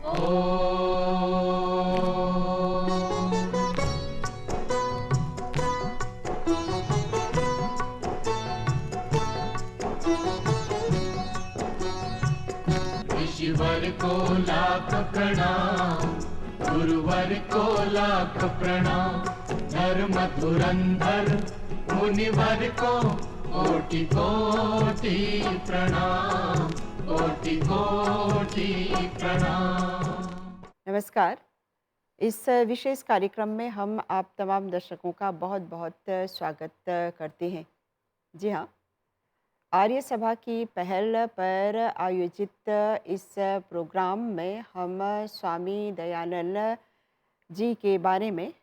ऋषिवर को लाख प्रणाम, गुरुवर को लाख प्रणाम, धर्म धुरंधर मुनिवर को कोटि कोटि प्रणाम, कोटि कोटि प्रणाम। नमस्कार। इस विशेष कार्यक्रम में हम आप तमाम दर्शकों का बहुत बहुत स्वागत करते हैं। जी हाँ, आर्य सभा की पहल पर आयोजित इस प्रोग्राम में हम स्वामी दयानंद जी के बारे में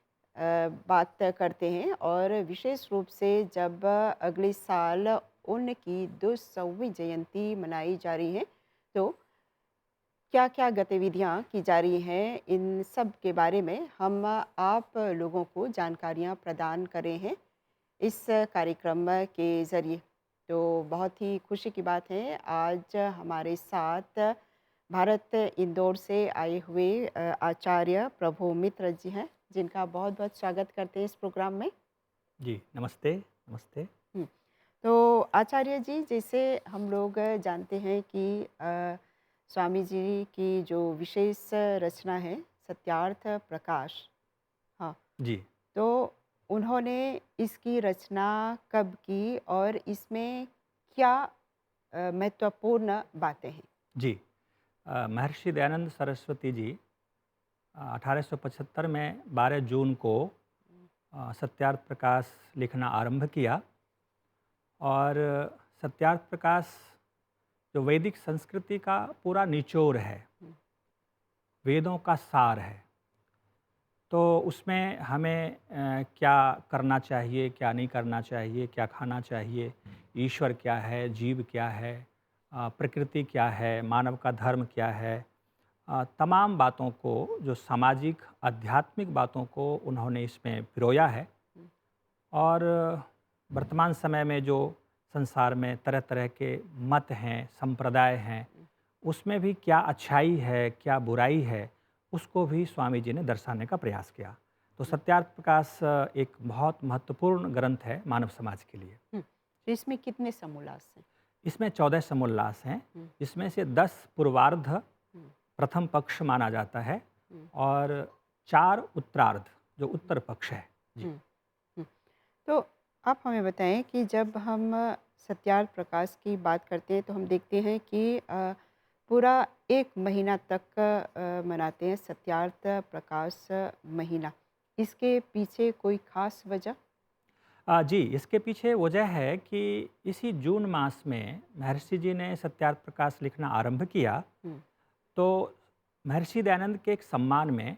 बात करते हैं और विशेष रूप से जब अगले साल उनकी 200वीं जयंती मनाई जा रही है तो क्या क्या गतिविधियां की जा रही हैं, इन सब के बारे में हम आप लोगों को जानकारियां प्रदान कर रहे हैं इस कार्यक्रम के ज़रिए। तो बहुत ही खुशी की बात है, आज हमारे साथ भारत इंदौर से आए हुए आचार्य प्रभु मित्र जी हैं, जिनका बहुत बहुत स्वागत करते हैं इस प्रोग्राम में। जी, नमस्ते, नमस्ते। हम्म, तो आचार्य जी, जैसे हम लोग जानते हैं कि स्वामी जी की जो विशेष रचना है सत्यार्थ प्रकाश, हाँ, जी, तो उन्होंने इसकी रचना कब की और इसमें क्या महत्वपूर्ण बातें हैं? जी। महर्षि दयानंद सरस्वती जी 1875 में 12 जून को सत्यार्थ प्रकाश लिखना आरंभ किया और सत्यार्थ प्रकाश जो वैदिक संस्कृति का पूरा निचोड़ है, हम्म, वेदों का सार है। तो उसमें हमें क्या करना चाहिए, क्या नहीं करना चाहिए, क्या खाना चाहिए, ईश्वर क्या है, जीव क्या है, प्रकृति क्या है, मानव का धर्म क्या है, तमाम बातों को, जो सामाजिक आध्यात्मिक बातों को उन्होंने इसमें पिरोया है। और वर्तमान समय में जो संसार में तरह तरह के मत हैं, संप्रदाय हैं, उसमें भी क्या अच्छाई है, क्या बुराई है, उसको भी स्वामी जी ने दर्शाने का प्रयास किया। तो सत्यार्थ प्रकाश एक बहुत महत्वपूर्ण ग्रंथ है मानव समाज के लिए। तो इसमें कितने समोल्लास हैं? इसमें 14 समोल्लास हैं, हम्म, जिसमें से 10 पूर्वार्ध हम्म, प्रथम पक्ष माना जाता है हम्म, और 4 उत्तरार्ध जो उत्तर पक्ष है। जी, हम्म, हम्म। तो आप हमें बताएं कि जब हम सत्यार्थ प्रकाश की बात करते हैं तो हम देखते हैं कि पूरा एक महीना तक मनाते हैं सत्यार्थ प्रकाश महीना। इसके पीछे कोई खास वजह? जी, इसके पीछे वजह है कि इसी जून मास में महर्षि जी ने सत्यार्थ प्रकाश लिखना आरंभ किया। हम्म, तो महर्षि दयानंद के एक सम्मान में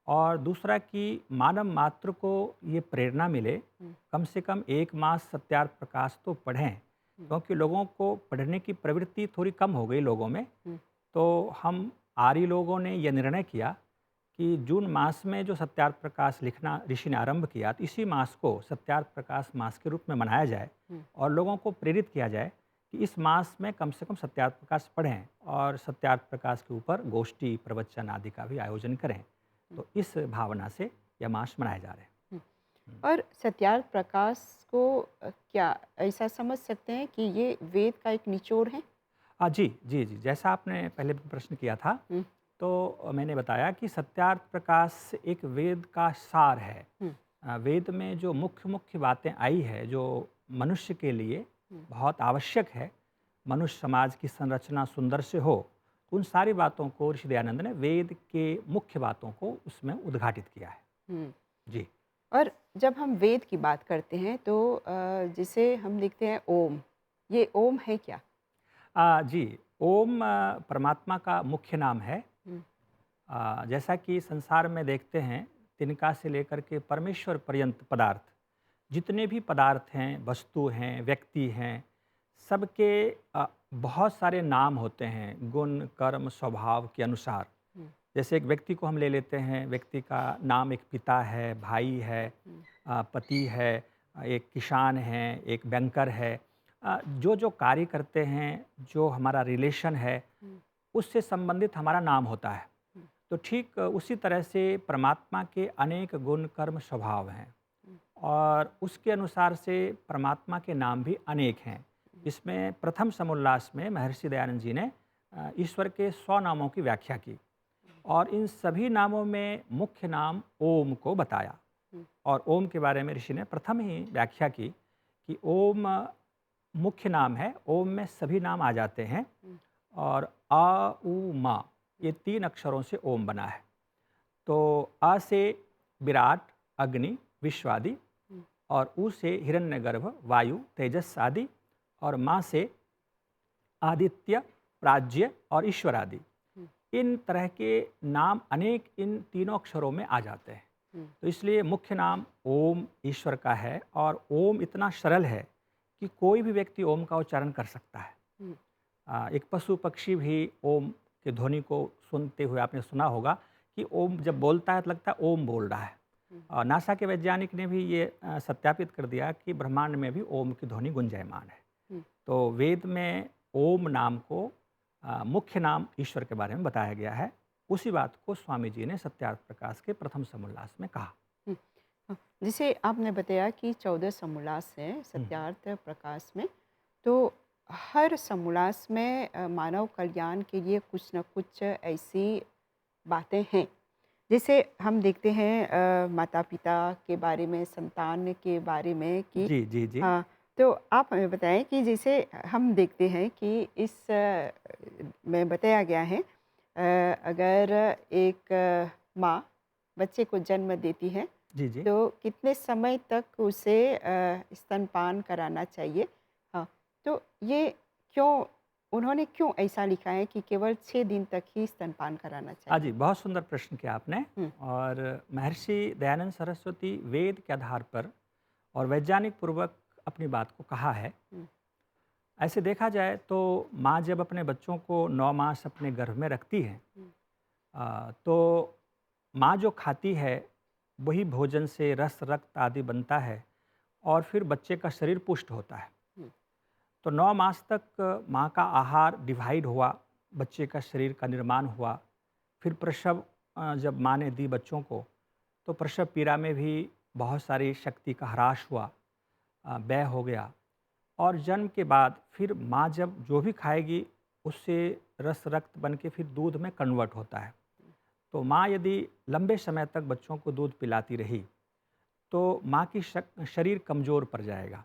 और दूसरा कि मानव मात्र को ये प्रेरणा मिले, हम्म, कम से कम एक मास सत्यार्थ प्रकाश तो पढ़ें, हम्म, क्योंकि लोगों को पढ़ने की प्रवृत्ति थोड़ी कम हो गई लोगों में। हम्म, तो हम आर्य लोगों ने यह निर्णय किया कि जून मास में जो सत्यार्थ प्रकाश लिखना ऋषि ने आरंभ किया, तो इसी मास को सत्यार्थ प्रकाश मास के रूप में मनाया जाए हम्म, और लोगों को प्रेरित किया जाए कि इस मास में कम से कम सत्यार्थ प्रकाश पढ़ें और सत्यार्थ प्रकाश के ऊपर गोष्ठी, प्रवचन आदि का भी आयोजन करें। हम्म, तो इस भावना से यह मास मनाए जा रहे हैं। हम्म। हम्म। और सत्यार्थ प्रकाश को क्या ऐसा समझ सकते हैं कि ये वेद का एक निचोड़ है? जी, जी, जी। जैसा आपने पहले भी प्रश्न किया था, हम्म, तो मैंने बताया कि सत्यार्थ प्रकाश एक वेद का सार है। हम्म, वेद में जो मुख्य मुख्य बातें आई है, जो मनुष्य के लिए हम्म, बहुत आवश्यक है, मनुष्य समाज की संरचना सुंदर से हो, तो उन सारी बातों को ऋषि दयानंद ने वेद के मुख्य बातों को उसमें उद्घाटित किया है। हम्म। जी। और जब हम वेद की बात करते हैं तो जिसे हम लिखते हैं ओम, ये ओम है क्या? जी, ओम परमात्मा का मुख्य नाम है। हम्म, जैसा कि संसार में देखते हैं, तिनका से लेकर के परमेश्वर पर्यंत पदार्थ, जितने भी पदार्थ हैं, वस्तु हैं, व्यक्ति हैं, सबके बहुत सारे नाम होते हैं गुण, कर्म, स्वभाव के अनुसार। हम्म, जैसे एक व्यक्ति को हम ले लेते हैं, व्यक्ति का नाम एक पिता है, भाई है, हम्म, पति है, एक किसान है, एक बैंकर है। जो जो कार्य करते हैं, जो हमारा रिलेशन है, हम्म, उससे संबंधित हमारा नाम होता है। तो ठीक उसी तरह से परमात्मा के अनेक गुण कर्म स्वभाव हैं और उसके अनुसार से परमात्मा के नाम भी अनेक हैं। इसमें प्रथम समुल्लास में महर्षि दयानंद जी ने ईश्वर के 100 नामों की व्याख्या की और इन सभी नामों में मुख्य नाम ओम को बताया। और ओम के बारे में ऋषि ने प्रथम ही व्याख्या की कि ओम मुख्य नाम है, ओम में सभी नाम आ जाते हैं और आ उ मा ये 3 अक्षरों से ओम बना है। तो आ से विराट, अग्नि, विश्व आदि और उ से हिरण्यगर्भ, वायु, तेजस आदि और मा से आदित्य, प्राज्य और ईश्वर आदि। इन तरह के नाम अनेक इन तीनों अक्षरों में आ जाते हैं। तो इसलिए मुख्य नाम ओम ईश्वर का है और ओम इतना सरल है कि कोई भी व्यक्ति ओम का उच्चारण कर सकता है। एक पशु पक्षी भी ओम के ध्वनि को सुनते हुए आपने सुना होगा कि ओम जब बोलता है तो लगता है ओम बोल रहा है। और नासा के वैज्ञानिक ने भी ये सत्यापित कर दिया कि ब्रह्मांड में भी ओम की ध्वनि गुंजायमान है। तो वेद में ओम नाम को मुख्य नाम ईश्वर के बारे में बताया गया है। उसी बात को स्वामी जी ने सत्यार्थ प्रकाश के प्रथम समुल्लास में कहा। जैसे आपने बताया कि 14 समुल्लास हैं सत्यार्थ प्रकाश में, तो हर समुल्लास में मानव कल्याण के लिए कुछ न कुछ ऐसी बातें हैं। जैसे हम देखते हैं माता पिता के बारे में, संतान के बारे में कि जी जी जी। हाँ, तो आप हमें बताएं कि जैसे हम देखते हैं कि इस में बताया गया है अगर एक माँ बच्चे को जन्म देती है जी जी। तो कितने समय तक उसे स्तनपान कराना चाहिए। हाँ, तो ये क्यों, उन्होंने क्यों ऐसा लिखा है कि केवल 6 दिन तक ही स्तनपान कराना हाँ चाहिए? जी, बहुत सुंदर प्रश्न किया आपने। हुँ, और महर्षि दयानंद सरस्वती वेद के आधार पर और वैज्ञानिक पूर्वक अपनी बात को कहा है। हुँ, ऐसे देखा जाए तो माँ जब अपने बच्चों को 9 मास अपने गर्भ में रखती है हुँ, तो माँ जो खाती है वही भोजन से रस रक्त आदि बनता है और फिर बच्चे का शरीर पुष्ट होता है। हुँ, तो 9 मास तक माँ का आहार डिवाइड हुआ, बच्चे का शरीर का निर्माण हुआ। फिर प्रसव जब माँ ने दी बच्चों को तो प्रसव पीड़ा में भी बहुत सारी शक्ति का ह्रास हुआ, व्यय हो गया। और जन्म के बाद फिर माँ जब जो भी खाएगी उससे रस रक्त बन के फिर दूध में कन्वर्ट होता है। तो माँ यदि लंबे समय तक बच्चों को दूध पिलाती रही तो माँ की शरीर कमज़ोर पड़ जाएगा।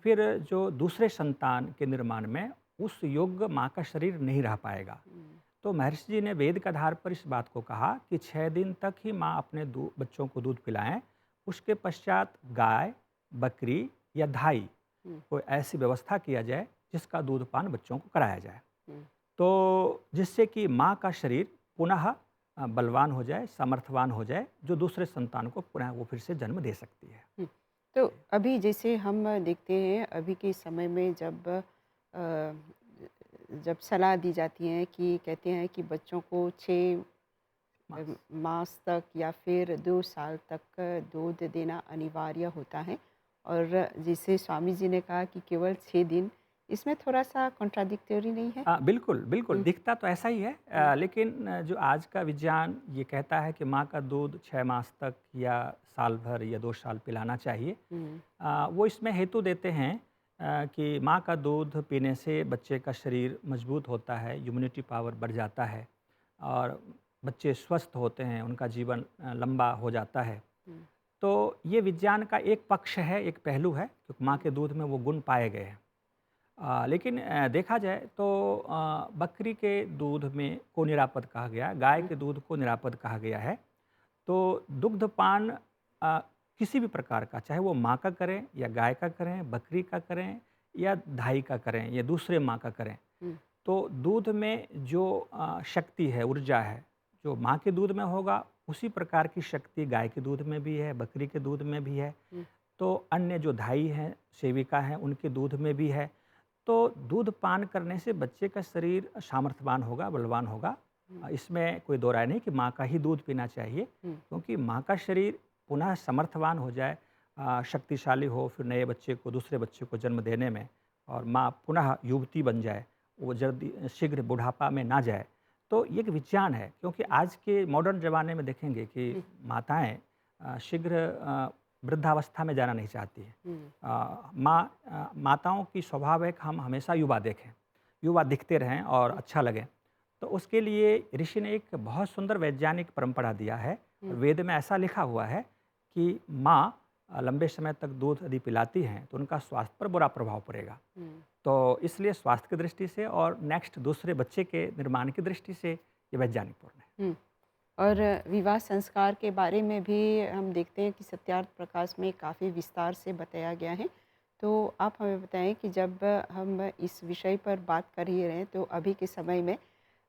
फिर जो दूसरे संतान के निर्माण में उस योग्य माँ का शरीर नहीं रह पाएगा। हुँ, तो महर्षि जी ने वेद के आधार पर इस बात को कहा कि 6 दिन तक ही माँ अपने बच्चों को दूध पिलाएं। उसके पश्चात गाय, बकरी या धाई हुँ, कोई ऐसी व्यवस्था किया जाए जिसका दूधपान बच्चों को कराया जाए, हुँ, तो जिससे कि माँ का शरीर पुनः बलवान हो जाए, सामर्थ्यवान हो जाए, जो दूसरे संतान को पुनः वो फिर से जन्म दे सकती है। हुँ। तो अभी जैसे हम देखते हैं अभी के समय में जब सलाह दी जाती है कि कहते हैं कि बच्चों को 6 मास। मास तक या फिर 2 साल तक दूध देना अनिवार्य होता है और जिसे स्वामी जी ने कहा कि केवल 6 दिन, इसमें थोड़ा-सा कॉन्ट्राडिक्टरी नहीं है? हाँ, बिल्कुल, बिल्कुल, हुँ, दिखता तो ऐसा ही है। हुँ, लेकिन जो आज का विज्ञान ये कहता है कि माँ का दूध 6 मास तक या साल भर या 2 साल पिलाना चाहिए। हुँ, वो इसमें हेतु देते हैं कि माँ का दूध पीने से बच्चे का शरीर मजबूत होता है, इम्यूनिटी पावर बढ़ जाता है और बच्चे स्वस्थ होते हैं, उनका जीवन लंबा हो जाता है। हुँ, तो ये विज्ञान का एक पक्ष है, एक पहलू है, क्योंकि माँ के दूध में वो गुण पाए गए हैं। लेकिन देखा जाए तो बकरी के दूध में को निरापद कहा गया, गाय हुँ, के दूध को निरापद कहा गया है। तो दुग्धपान किसी भी प्रकार का, चाहे वो माँ का करें या गाय का करें, बकरी का करें या धाई का करें या दूसरे माँ का करें, हुँ, तो दूध में जो शक्ति है, ऊर्जा है, जो माँ के दूध में होगा उसी प्रकार की शक्ति गाय के दूध में भी है, बकरी के दूध में भी है। हुँ, तो अन्य जो धाई हैं, सेविका हैं, उनके दूध में भी है। तो दूध पान करने से बच्चे का शरीर सामर्थ्यवान होगा, बलवान होगा। हुँ, इसमें कोई दो राय नहीं कि माँ का ही दूध पीना चाहिए, हुँ, क्योंकि माँ का शरीर पुनः समर्थवान हो जाए, शक्तिशाली हो, फिर नए बच्चे को, दूसरे बच्चे को जन्म देने में, और माँ पुनः युवती बन जाए, वो जल्दी शीघ्र बुढ़ापा में ना जाए, तो ये एक विज्ञान है, क्योंकि आज के मॉडर्न ज़माने में देखेंगे कि माताएँ शीघ्र वृद्धावस्था में जाना नहीं चाहती हैं। माताओं की स्वभाव है कि हम हमेशा युवा देखें, युवा दिखते रहें और अच्छा लगे। तो उसके लिए ऋषि ने एक बहुत सुंदर वैज्ञानिक परंपरा दिया है। वेद में ऐसा लिखा हुआ है कि माँ लंबे समय तक दूध यदि पिलाती हैं तो उनका स्वास्थ्य पर बुरा प्रभाव पड़ेगा। तो इसलिए स्वास्थ्य की दृष्टि से और नेक्स्ट दूसरे बच्चे के निर्माण की दृष्टि से ये वैज्ञानिकपूर्ण है। हम्म, और विवाह संस्कार के बारे में भी हम देखते हैं कि सत्यार्थ प्रकाश में काफ़ी विस्तार से बताया गया है। तो आप हमें बताएं कि जब हम इस विषय पर बात कर ही रहे हैं तो अभी के समय में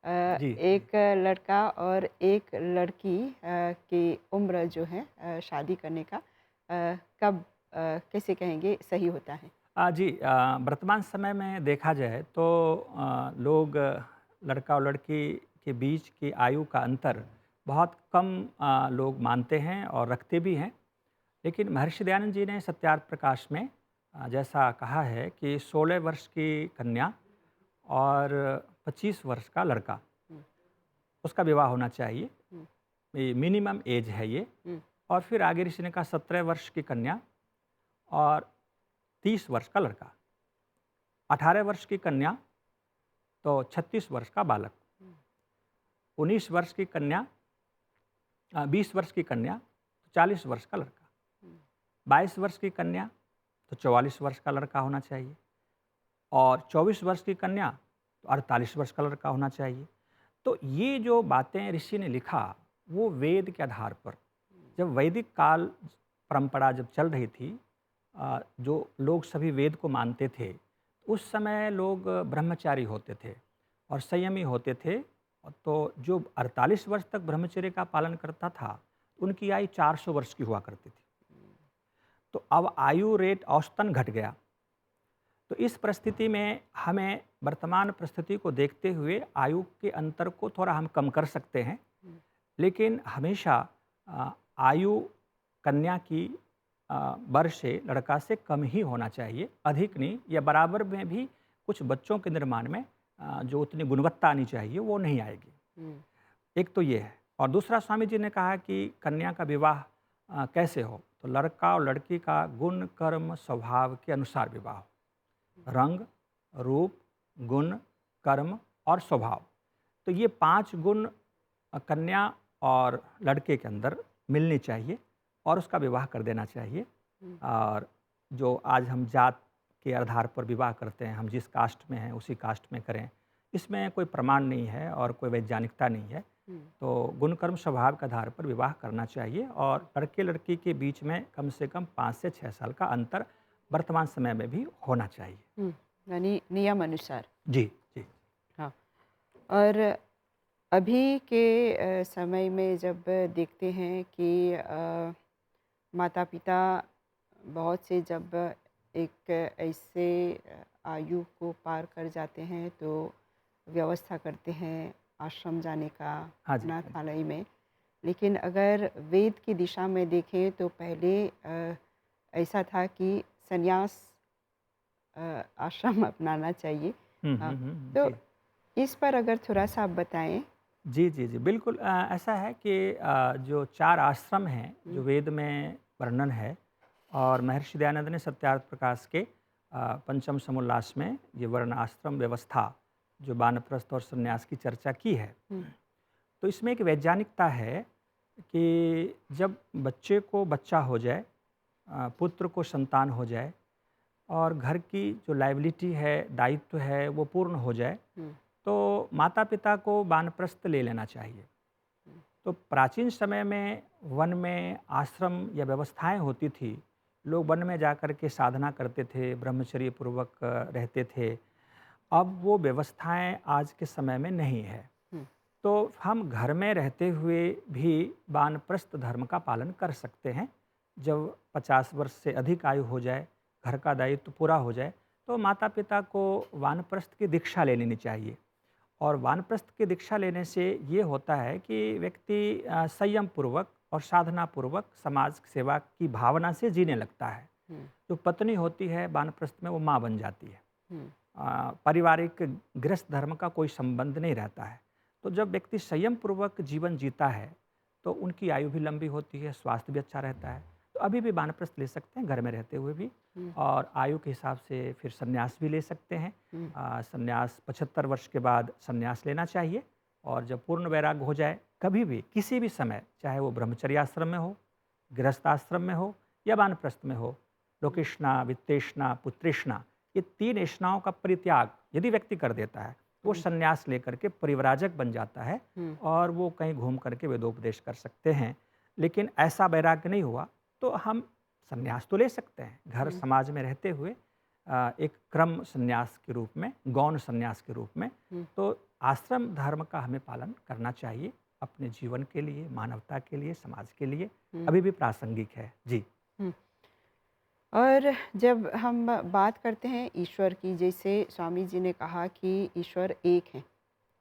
जी, जी। एक लड़का और एक लड़की की उम्र जो है शादी करने का कब कैसे कहेंगे सही होता है? जी, वर्तमान समय में देखा जाए तो लोग लड़का और लड़की के बीच की आयु का अंतर बहुत कम लोग मानते हैं और रखते भी हैं। लेकिन महर्षि दयानंद जी ने सत्यार्थ प्रकाश में जैसा कहा है कि 16 वर्ष की कन्या और 25 वर्ष का लड़का, हम्म, उसका विवाह होना चाहिए। हम्म, ये मिनिमम एज है ये। हम्म, और फिर आगे ऋषि ने कहा 17 वर्ष की कन्या और 30 वर्ष का लड़का, 18 वर्ष की कन्या तो 36 वर्ष का बालक, 19 वर्ष की कन्या 20 वर्ष की कन्या तो 40 वर्ष का लड़का, 22 वर्ष की कन्या तो 44 वर्ष का लड़का होना चाहिए, और 24 वर्ष की कन्या तो 48 वर्ष का लड़का होना चाहिए। तो ये जो बातें ऋषि ने लिखा वो वेद के आधार पर, जब वैदिक काल परंपरा जब चल रही थी, जो लोग सभी वेद को मानते थे, उस समय लोग ब्रह्मचारी होते थे और संयमी होते थे। तो जो 48 वर्ष तक ब्रह्मचर्य का पालन करता था उनकी आयु 400 वर्ष की हुआ करती थी। तो अब आयु रेट औसतन घट गया। तो इस परिस्थिति में हमें वर्तमान परिस्थिति को देखते हुए आयु के अंतर को थोड़ा हम कम कर सकते हैं, लेकिन हमेशा आयु कन्या की वर्ष से लड़का से कम ही होना चाहिए, अधिक नहीं। या बराबर में भी कुछ बच्चों के निर्माण में जो उतनी गुणवत्ता आनी चाहिए वो नहीं आएगी। एक तो ये है। और दूसरा, स्वामी जी ने कहा कि कन्या का विवाह कैसे हो, तो लड़का और लड़की का गुण कर्म स्वभाव के अनुसार विवाह हो। रंग, रूप, गुण, कर्म और स्वभाव, तो ये 5 गुण कन्या और लड़के के अंदर मिलनी चाहिए और उसका विवाह कर देना चाहिए। और जो आज हम जात के आधार पर विवाह करते हैं, हम जिस कास्ट में हैं उसी कास्ट में करें, इसमें कोई प्रमाण नहीं है और कोई वैज्ञानिकता नहीं है। तो गुण कर्म स्वभाव के आधार पर विवाह करना चाहिए और लड़के लड़की के बीच में कम से कम 5 से 6 साल का अंतर वर्तमान समय में भी होना चाहिए। यानी नियम अनुसार। जी, जी। हाँ। और अभी के समय में जब देखते हैं कि माता पिता बहुत से जब एक ऐसे आयु को पार कर जाते हैं तो व्यवस्था करते हैं आश्रम जाने का, हाँ जी, हाँ जी। अनाथालय में। लेकिन अगर वेद की दिशा में देखें तो पहले ऐसा था कि संन्यास आश्रम अपनाना चाहिए। हाँ, तो जी। इस पर अगर थोड़ा सा आप बताएं। जी, जी, जी, बिल्कुल। ऐसा है कि जो 4 आश्रम हैं, जो वेद में वर्णन है, और महर्षि दयानंद ने सत्यार्थ प्रकाश के पंचम समुल्लास में ये वर्ण आश्रम व्यवस्था, जो वानप्रस्थ और संन्यास की चर्चा की है। तो इसमें एक वैज्ञानिकता है कि जब बच्चे को बच्चा हो जाए, पुत्र को संतान हो जाए और घर की जो लायबिलिटी है, दायित्व है, वो पूर्ण हो जाए, तो माता पिता को वानप्रस्थ ले लेना चाहिए। तो प्राचीन समय में वन में आश्रम या व्यवस्थाएं होती थी, लोग वन में जाकर के साधना करते थे, ब्रह्मचर्य पूर्वक रहते थे। अब वो व्यवस्थाएं आज के समय में नहीं है। तो हम घर में रहते हुए भी वानप्रस्थ धर्म का पालन कर सकते हैं। जब 50 वर्ष से अधिक आयु हो जाए, घर का दायित्व पूरा हो जाए, तो माता पिता को वानप्रस्थ की दीक्षा ले लेनी चाहिए। और वानप्रस्थ की दीक्षा लेने से ये होता है कि व्यक्ति संयम पूर्वक और साधना पूर्वक समाज सेवा की भावना से जीने लगता है। जो पत्नी होती है वानप्रस्थ में, वो माँ बन जाती है। पारिवारिक गृहस्थ धर्म का कोई संबंध नहीं रहता है। तो जब व्यक्ति संयम पूर्वक जीवन जीता है तो उनकी आयु भी लंबी होती है, स्वास्थ्य भी अच्छा रहता है। तो अभी भी वानप्रस्थ ले सकते हैं घर में रहते हुए भी, हुँ, और आयु के हिसाब से फिर संन्यास भी ले सकते हैं। हुँ, संन्यास 75 वर्ष के बाद संन्यास लेना चाहिए, और जब पूर्ण वैराग्य हो जाए कभी भी किसी भी समय, चाहे वो ब्रह्मचर्य आश्रम में हो, गृहस्थ आश्रम में हो या वानप्रस्थ में हो, लोकेष्णा, वित्तेष्णा, पुत्रेष्णा, ये 3 ऐष्णाओं का परित्याग यदि व्यक्ति कर देता है, वो हुँ, संन्यास लेकर के परिव्राजक बन जाता है, हुँ, और वो कहीं घूम करके वेदोपदेश कर सकते हैं। लेकिन ऐसा वैराग्य नहीं हुआ तो हम संन्यास तो ले सकते हैं घर हुँ, समाज में रहते हुए, एक क्रम संन्यास के रूप में, गौण संन्यास के रूप में। हुँ, तो आश्रम धर्म का हमें पालन करना चाहिए अपने जीवन के लिए, मानवता के लिए, समाज के लिए, हुँ, अभी भी प्रासंगिक है। जी। हुँ। और जब हम बात करते हैं ईश्वर की, जैसे स्वामी जी ने कहा कि ईश्वर एक हैं,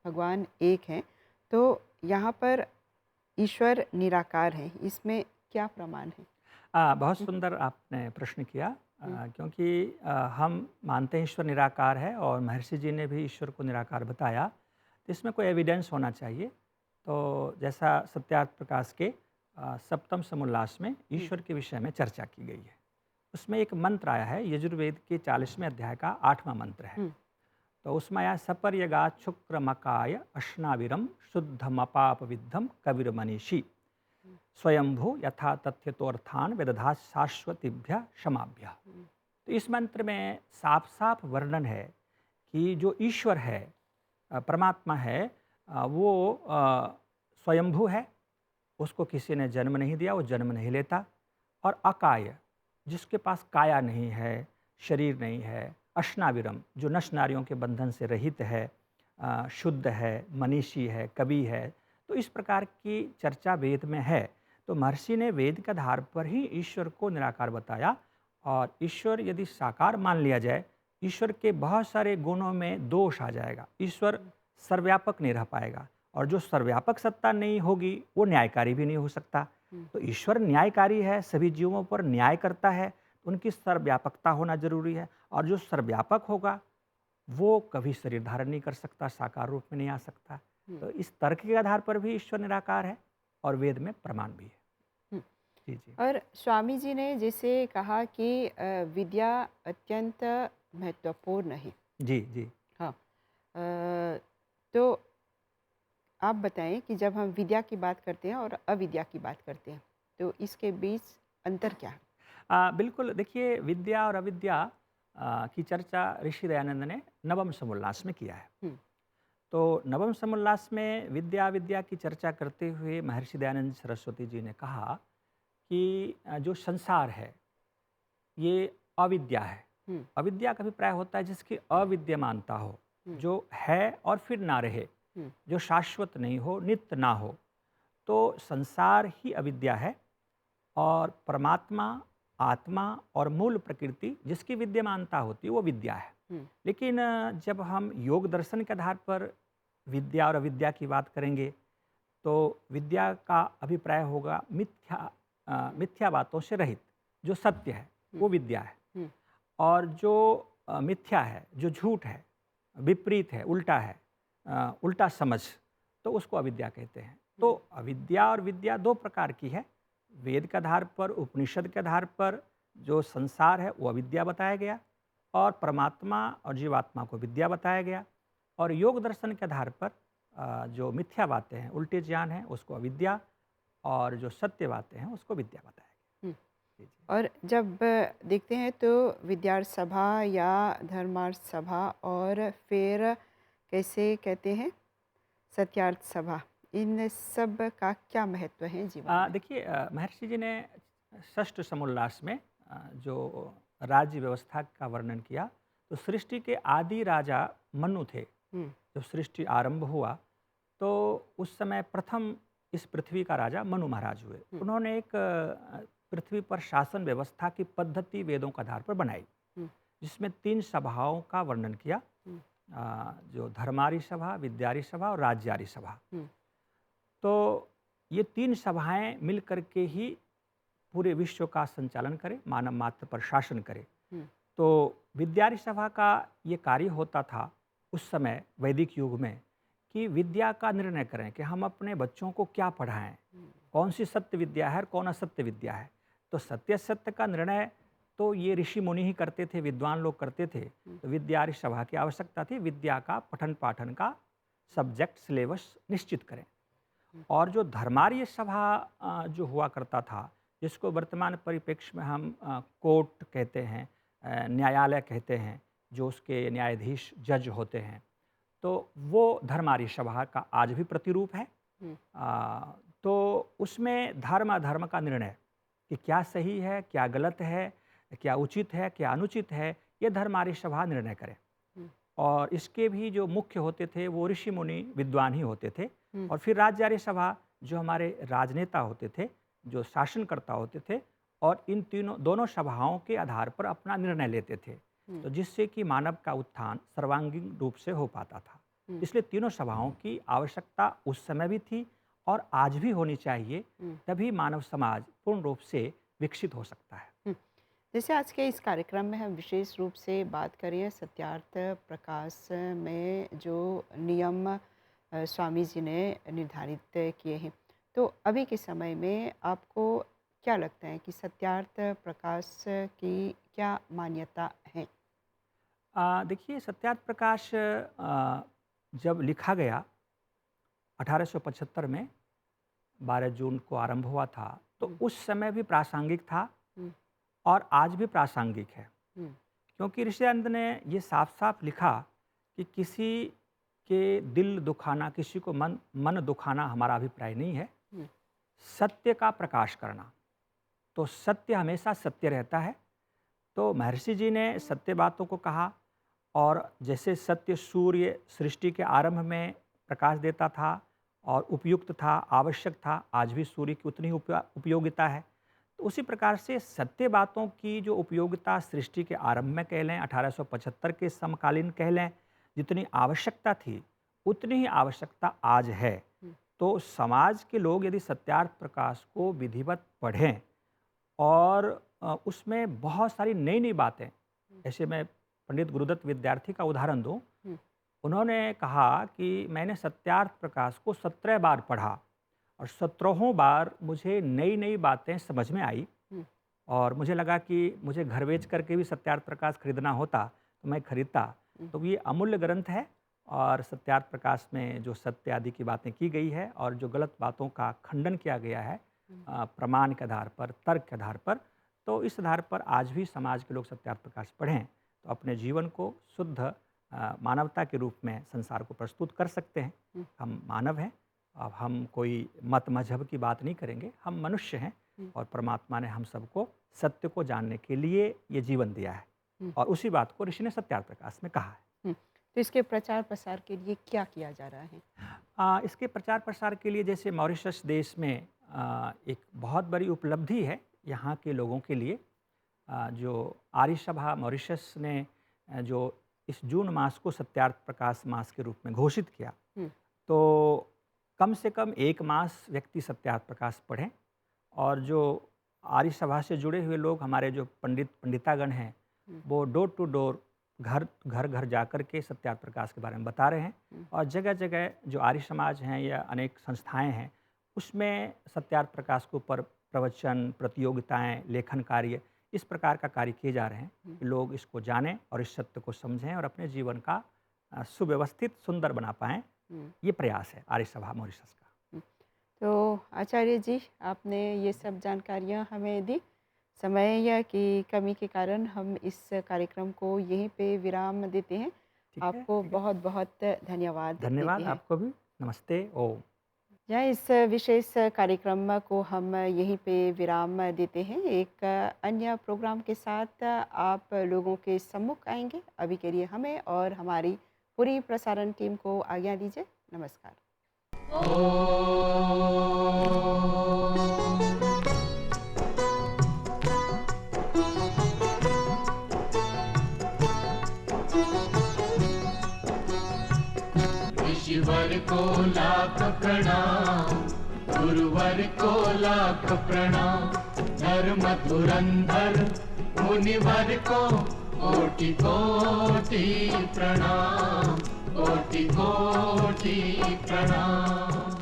भगवान एक हैं, तो यहाँ पर ईश्वर निराकार है, इसमें क्या प्रमाण है? बहुत हुँ, सुंदर आपने प्रश्न किया, हुँ, क्योंकि हम मानते हैं ईश्वर निराकार है, और महर्षि जी ने भी ईश्वर को निराकार बताया, तो इसमें कोई एविडेंस होना चाहिए। तो जैसा सत्यार्थ प्रकाश के सप्तम समुल्लास में हुँ, ईश्वर के विषय में चर्चा की गई है। उसमें एक मंत्र आया है, यजुर्वेद के 40वें अध्याय का 8वां मंत्र है। हुँ, तो उसमें आया, सपर्यगा शुक्रमकाय अश्नाविरम शुद्धमपाप विद्धम कविर मनीषी स्वयंभू यथा तथ्यतोर्थान वेदधा शाश्वतीभ्य क्षमाभ्य। हुँ, तो इस मंत्र में साफ साफ वर्णन है कि जो ईश्वर है, परमात्मा है, वो स्वयंभू है, उसको किसी ने जन्म नहीं दिया, वो जन्म नहीं लेता। और अकाय, जिसके पास काया नहीं है, शरीर नहीं है। अश्नाविरम, जो नश नारियों के बंधन से रहित है, शुद्ध है, मनीषी है, कवि है। तो इस प्रकार की चर्चा वेद में है। तो महर्षि ने वेद के आधार पर ही ईश्वर को निराकार बताया। और ईश्वर यदि साकार मान लिया जाए, ईश्वर के बहुत सारे गुणों में दोष आ जाएगा, ईश्वर सर्वव्यापक नहीं रह पाएगा, और जो सर्वव्यापक सत्ता नहीं होगी वो न्यायकारी भी नहीं हो सकता। हुँ, तो ईश्वर न्यायकारी है, सभी जीवों पर न्याय करता है, तो उनकी सर्वव्यापकता होना जरूरी है। और जो सर्वव्यापक होगा वो कभी शरीर धारण नहीं कर सकता, साकार रूप में नहीं आ सकता। हुँ, तो इस तर्क के आधार पर भी ईश्वर निराकार है, और वेद में प्रमाण भी है। हुँ। जी जी। और स्वामी जी ने जैसे कहा कि विद्या अत्यंत महत्वपूर्ण है। जी जी। हाँ। तो आप बताएं कि जब हम विद्या की बात करते हैं और अविद्या की बात करते हैं, तो इसके बीच अंतर क्या है? बिल्कुल, देखिए, विद्या और अविद्या की चर्चा ऋषि दयानंद ने नवम समुल्लास में किया है। हुँ, तो नवम समुल्लास में विद्या विद्या की चर्चा करते हुए महर्षि दयानंद सरस्वती जी ने कहा कि जो संसार है ये अविद्या है। हुँ, अविद्या का अभिप्राय होता है जिसकी अविद्यमानता हो, हुँ, जो है और फिर ना रहे, हुँ, जो शाश्वत नहीं हो, नित्य ना हो। तो संसार ही अविद्या है, और परमात्मा, आत्मा और मूल प्रकृति जिसकी विद्यमानता होती है वो विद्या है। हुँ, लेकिन जब हम योग दर्शन के आधार पर विद्या और अविद्या की बात करेंगे, तो विद्या का अभिप्राय होगा मिथ्या बातों से रहित, जो सत्य है हुँ, वो विद्या है। हुँ, और जो मिथ्या है, जो झूठ है, विपरीत है, उल्टा है, उल्टा समझ, तो उसको अविद्या कहते हैं। तो हुँ, अविद्या और विद्या दो प्रकार की है। वेद के आधार पर, उपनिषद के आधार पर जो संसार है वो अविद्या बताया गया, और परमात्मा और जीवात्मा को विद्या बताया गया। और योग दर्शन के आधार पर जो मिथ्या बातें हैं, उल्टे ज्ञान हैं, उसको अविद्या, और जो सत्य बातें हैं उसको विद्या बताया हुँ। गया। जी जी। और जब देखते हैं तो विद्यार्थी सभा या धर्मार्थ सभा और फिर कैसे कहते हैं सत्यार्थ सभा, इन सब का क्या महत्व है जीवन में? देखिए, महर्षि जी ने षष्ठ समुल्लास में जो राज्य व्यवस्था का वर्णन किया, तो सृष्टि के आदि राजा मनु थे। हुँ, जब सृष्टि आरंभ हुआ तो उस समय प्रथम इस पृथ्वी का राजा मनु महाराज हुए। हुँ, उन्होंने एक पृथ्वी पर शासन व्यवस्था की पद्धति वेदों के आधार पर बनाई, हुँ, जिसमें 3 सभाओं का वर्णन किया, हुँ, जो धर्मारी सभा, विद्यारी सभा और राज्यारी सभा। हुँ, तो ये 3 सभाएं मिल करके ही पूरे विश्व का संचालन करें, मानव मात्र पर शासन करें। हुँ, तो विद्यारी सभा का ये कार्य होता था उस समय वैदिक युग में, कि विद्या का निर्णय करें कि हम अपने बच्चों को क्या पढ़ाएं, कौन सी सत्य विद्या है और कौन असत्य विद्या है। तो सत्य सत्य का निर्णय तो ये ऋषि मुनि ही करते थे, विद्वान लोग करते थे। तो विद्यार्य सभा की आवश्यकता थी, विद्या का पठन पाठन का सब्जेक्ट सिलेबस निश्चित करें। और जो धर्मार्य सभा जो हुआ करता था, जिसको वर्तमान परिप्रेक्ष्य में हम कोर्ट कहते हैं, न्यायालय कहते हैं, जो उसके न्यायाधीश जज होते हैं, तो वो धर्मार्य सभा का आज भी प्रतिरूप है। तो उसमें धर्म अधर्म का निर्णय कि क्या सही है, क्या गलत है, क्या उचित है, क्या अनुचित है, ये धर्मार्य सभा निर्णय करे। और इसके भी जो मुख्य होते थे वो ऋषि मुनि विद्वान ही होते थे। और फिर राज्यार्य सभा जो हमारे राजनेता होते थे, जो शासनकर्ता होते थे, और इन दोनों सभाओं के आधार पर अपना निर्णय लेते थे, तो जिससे कि मानव का उत्थान सर्वांगीण रूप से हो पाता था। इसलिए तीनों सभाओं की आवश्यकता उस समय भी थी और आज भी होनी चाहिए, तभी मानव समाज पूर्ण रूप से विकसित हो सकता है। जैसे आज के इस कार्यक्रम में हम विशेष रूप से बात करें सत्यार्थ प्रकाश में जो नियम स्वामी जी ने निर्धारित किए हैं, तो अभी के समय में आपको क्या लगता है कि सत्यार्थ प्रकाश की क्या मान्यता है? देखिए, सत्यार्थ प्रकाश जब लिखा गया 1875 में 12 जून को आरंभ हुआ था, तो उस समय भी प्रासंगिक था और आज भी प्रासंगिक है। क्योंकि ऋषियानंद ने ये साफ साफ लिखा कि किसी के दिल दुखाना, किसी को मन दुखाना हमारा अभिप्राय नहीं है। सत्य का प्रकाश करना, तो सत्य हमेशा सत्य रहता है। तो महर्षि जी ने सत्य बातों को कहा, और जैसे सत्य सूर्य सृष्टि के आरंभ में प्रकाश देता था और उपयुक्त था, आवश्यक था, आज भी सूर्य की उतनी ही उपयोगिता है। तो उसी प्रकार से सत्य बातों की जो उपयोगिता सृष्टि के आरंभ में कह लें, 1875 के समकालीन कह लें, जितनी आवश्यकता थी उतनी ही आवश्यकता आज है। तो समाज के लोग यदि सत्यार्थ प्रकाश को विधिवत पढ़ें और उसमें बहुत सारी नई नई बातें, ऐसे मैं पंडित गुरुदत्त विद्यार्थी का उदाहरण दूं, उन्होंने कहा कि मैंने सत्यार्थ प्रकाश को 17 बार पढ़ा और 17हों बार मुझे नई नई बातें समझ में आई, और मुझे लगा कि मुझे घर बेच करके भी सत्यार्थ प्रकाश खरीदना होता तो मैं खरीदता। तो ये अमूल्य ग्रंथ है, और सत्यार्थ प्रकाश में जो सत्य आदि की बातें की गई है और जो गलत बातों का खंडन किया गया है प्रमाण के आधार पर, तर्क के आधार पर, तो इस आधार पर आज भी समाज के लोग सत्यार्थ प्रकाश पढ़ें तो अपने जीवन को शुद्ध मानवता के रूप में संसार को प्रस्तुत कर सकते हैं। हम मानव हैं, अब हम कोई मत मजहब की बात नहीं करेंगे, हम मनुष्य हैं, और परमात्मा ने हम सबको सत्य को जानने के लिए ये जीवन दिया है, और उसी बात को ऋषि ने सत्यार्थ प्रकाश में कहा है। तो इसके प्रचार प्रसार के लिए क्या किया जा रहा है? इसके प्रचार प्रसार के लिए जैसे मॉरिशस देश में एक बहुत बड़ी उपलब्धि है यहाँ के लोगों के लिए। जो आर्य सभा मॉरिशस ने जो इस जून मास को सत्यार्थ प्रकाश मास के रूप में घोषित किया, तो कम से कम 1 मास व्यक्ति सत्यार्थ प्रकाश पढ़ें, और जो आर्य सभा से जुड़े हुए लोग, हमारे जो पंडितागण हैं, वो डोर टू डोर, घर घर जा कर के सत्यार्थ प्रकाश के बारे में बता रहे हैं। और जगह जगह जो आर्य समाज हैं या अनेक संस्थाएं हैं, उसमें सत्यार्थ प्रकाश के ऊपर प्रवचन, प्रतियोगिताएं, लेखन कार्य, इस प्रकार का कार्य किए जा रहे हैं कि लोग इसको जानें और इस सत्य को समझें और अपने जीवन का सुव्यवस्थित सुंदर बना पाएं। ये प्रयास है आर्य सभा मॉरिशस का। तो आचार्य जी, आपने ये सब जानकारियाँ हमें दी। समय की कमी के कारण हम इस कार्यक्रम को यहीं पे विराम देते हैं। आपको बहुत बहुत धन्यवाद। धन्यवाद आपको भी। नमस्ते। ओम। यहाँ इस विशेष कार्यक्रम को हम यहीं पे विराम देते हैं। एक अन्य प्रोग्राम के साथ आप लोगों के सम्मुख आएंगे। अभी के लिए हमें और हमारी पूरी प्रसारण टीम को आज्ञा दीजिए। नमस्कार। ईश्वर को लाख प्रणाम, गुरुवर को लाख प्रणाम, धर्म धुरंधर मुनिवर को कोटि कोटि प्रणाम। कोटि कोटि प्रणाम।